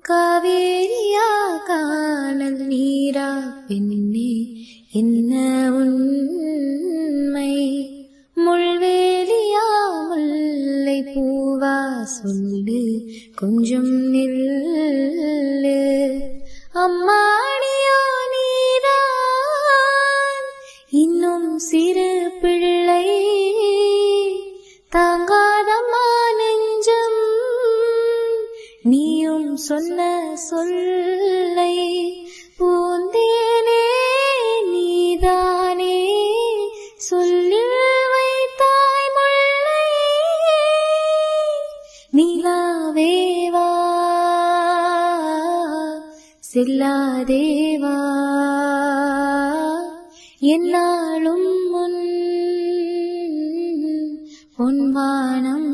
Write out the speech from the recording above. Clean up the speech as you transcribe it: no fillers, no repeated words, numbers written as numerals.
காவேரியா காணல் நீரா பெண்ணே என்ன உண்மை? முள்வேலியா முல்லை பூவா சொல்லு கொஞ்சம் நில்லு. அம்மாடியோ நீதான் இன்னும் சிறு பிள்ளை, தாங்காதம்மா நெஞ்சம் நீயும் சொன்ன சொல்லை. பூந்தேனே நீதானே சொல்லில் வைத்தாய் முல்லை, நிலாவேவா செல்லாதேவா என்னாலும் முன் பொன்வானம்